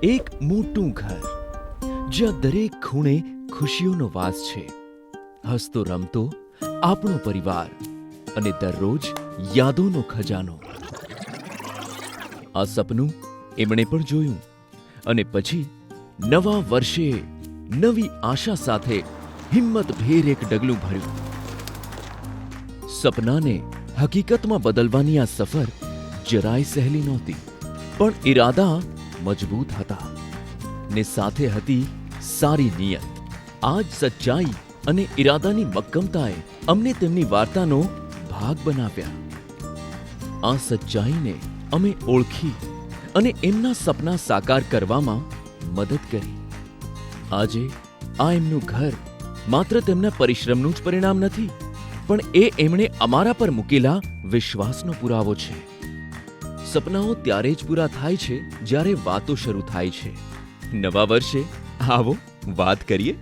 એક મોટું ઘર જ્યાં દરેક ખૂણે ખુશીઓનો વાસ છે, હસતો રમતો આપણો પરિવાર અને દરરોજ યાદોનો ખજાનો. આ સપનું એમણે પણ જોયું અને પછી નવા વર્ષે નવી આશા સાથે હિંમતભેર એક ડગલું ભર્યું. સપનાને હકીકતમાં બદલવાની આ સફર જરાય સહેલી નહોતી, પણ ઈરાદા મજબૂત હતા ને સાથે હતી સારી નિયત. આ જ સચ્ચાઈ અને ઈરાદાની મક્કમતાએ અમને તેમની વાર્તાનો ભાગ બનાવ્યા. આ સચ્ચાઈને અમે ઓળખી અને એમના સપના સાકાર કરવામાં મદદ કરી. આજે આ એમનું ઘર માત્ર તેમના પરિશ્રમનું જ પરિણામ નથી, પણ એ એમણે અમારા પર મૂકેલા વિશ્વાસનો પુરાવો છે. સપનાઓ ત્યારે જ પૂરા થાય છે જ્યારે વાતો શરૂ થાય છે. નવા વર્ષે આવો વાત કરીએ.